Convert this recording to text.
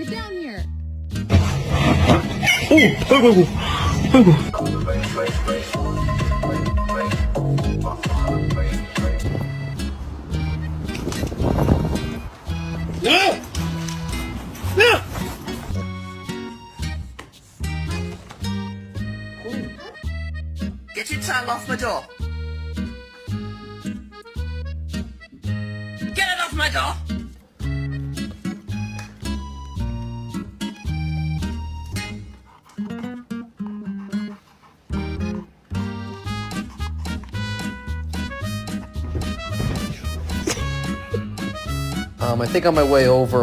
Get down here. 오, 아이고, 아이고, 아이고. Get your tongue off my door. Get it off my door. I think on my way over